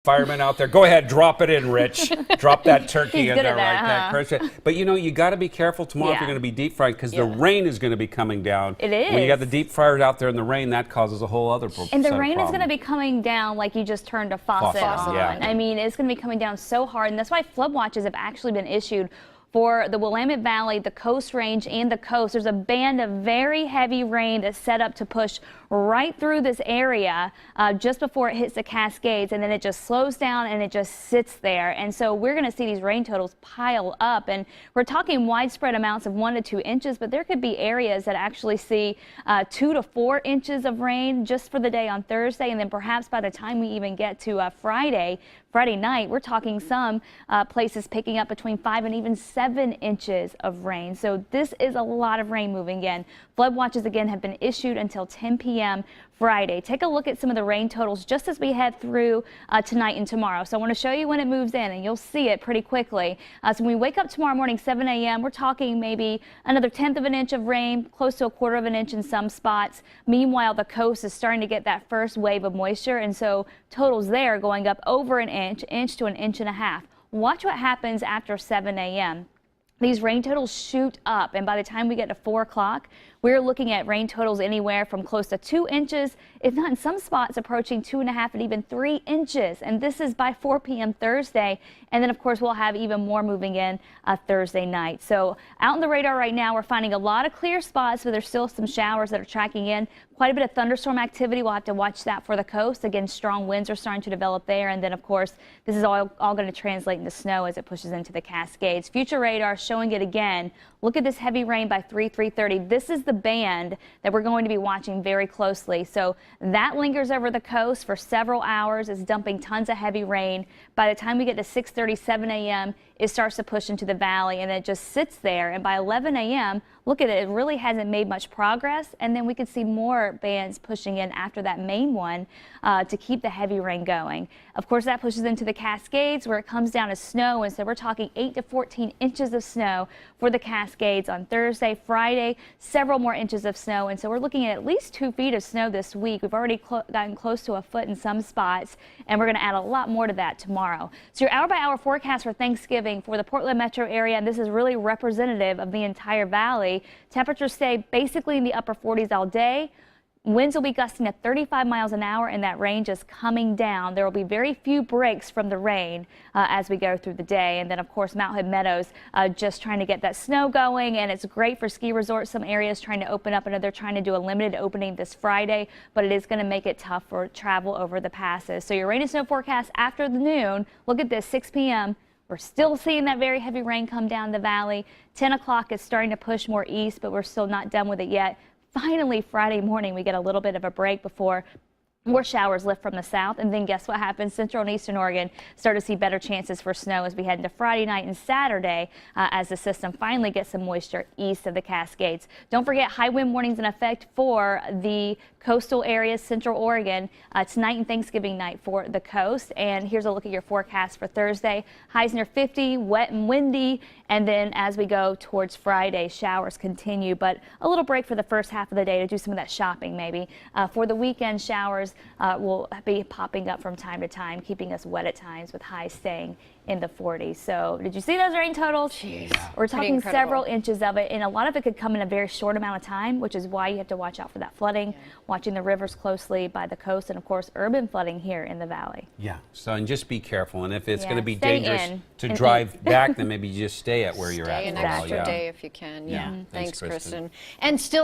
Firemen out there, go ahead, drop it in, Rich. Drop that turkey He's in good there at right there. But you know, you got to be careful tomorrow if you're going to be deep fried because the rain is going to be coming down. It is. When you got the deep fryers out there in the rain, that causes a whole other problem. And the rain is going to be coming down like you just turned a faucet on. Yeah. I mean, it's going to be coming down so hard, and that's why flood watches have actually been issued for the Willamette Valley, the Coast Range, and the coast. There's a band of very heavy rain that's set up to push right through this area just before it hits the Cascades, and then it just slows down and it just sits there. And so we're going to see these rain totals pile up, and we're talking widespread amounts of 1 to 2 inches, but there could be areas that actually see 2 to 4 inches of rain just for the day on Thursday, and then perhaps by the time we even get to Friday night, we're talking some places picking up between 5 and even 7 inches of rain. So this is a lot of rain moving in. Flood watches again have been issued until 10 p.m. Friday. Take a look at some of the rain totals just as we head through tonight and tomorrow. So I want to show you when it moves in, and you'll see it pretty quickly. So when we wake up tomorrow morning, 7 a.m., we're talking maybe another 1/10 of an inch of rain, close to 1/4 of an inch in some spots. Meanwhile, the coast is starting to get that first wave of moisture, and so totals there going up over an inch to an inch and a half. Watch what happens after 7 a.m. These rain totals shoot up, and by the time we get to 4 o'clock, we're looking at rain totals anywhere from close to 2 inches, if not in some spots approaching 2.5 and even 3 inches. And this is by 4 p.m. Thursday. And then, of course, we'll have even more moving in Thursday night. So out on the radar right now, we're finding a lot of clear spots, but there's still some showers that are tracking in. Quite a bit of thunderstorm activity. We'll have to watch that for the coast. Again, strong winds are starting to develop there. And then, of course, this is all going to translate into snow as it pushes into the Cascades. Future radar showing it again. Look at this heavy rain by 3:30. This is the band that we're going to be watching very closely. So that lingers over the coast for several hours. It's dumping tons of heavy rain. By the time we get to 6:30, 7 a.m., it starts to push into the valley, and it just sits there. And by 11 a.m., look at it, it really hasn't made much progress. And then we could see more bands pushing in after that main one to keep the heavy rain going. Of course, that pushes into the Cascades where it comes down as snow. And so we're talking 8 to 14 inches of snow for the Cascades on Thursday, Friday, several more inches of snow. And so we're looking at least 2 feet of snow this week. We've already gotten close to a foot in some spots, and we're going to add a lot more to that tomorrow. So your hour-by-hour forecast for Thanksgiving for the Portland metro area, and this is really representative of the entire valley. Temperatures stay basically in the upper 40s all day. Winds will be gusting at 35 miles an hour, and that range is coming down. There will be very few breaks from the rain as we go through the day. And then, of course, Mount Hood Meadows just trying to get that snow going, and it's great for ski resorts. Some areas trying to open up, and they're trying to do a limited opening this Friday, but it is going to make it tough for travel over the passes. So your rain and snow forecast after the noon. Look at this, 6 p.m. We're still seeing that very heavy rain come down the valley. 10 o'clock is starting to push more east, but we're still not done with it yet. Finally, Friday morning, we get a little bit of a break before more showers lift from the south, and then guess what happens? Central and eastern Oregon start to see better chances for snow as we head into Friday night and Saturday as the system finally gets some moisture east of the Cascades. Don't forget, high wind warnings in effect for the coastal areas, Central Oregon, tonight and Thanksgiving night for the coast. And here's a look at your forecast for Thursday. Highs near 50, wet and windy, and then as we go towards Friday, showers continue, but a little break for the first half of the day to do some of that shopping maybe. For the weekend, showers will be popping up from time to time, keeping us wet at times with highs staying in the 40s. So did you see those rain totals? Jeez. Yeah. We're talking several inches of it, and a lot of it could come in a very short amount of time, which is why you have to watch out for that flooding, watching the rivers closely by the coast, and of course urban flooding here in the valley. Yeah, so and just be careful, and if it's going to be stay dangerous to drive back, then maybe you just stay at where you're at. Stay an extra day if you can. Yeah. Thanks, Kristen. And still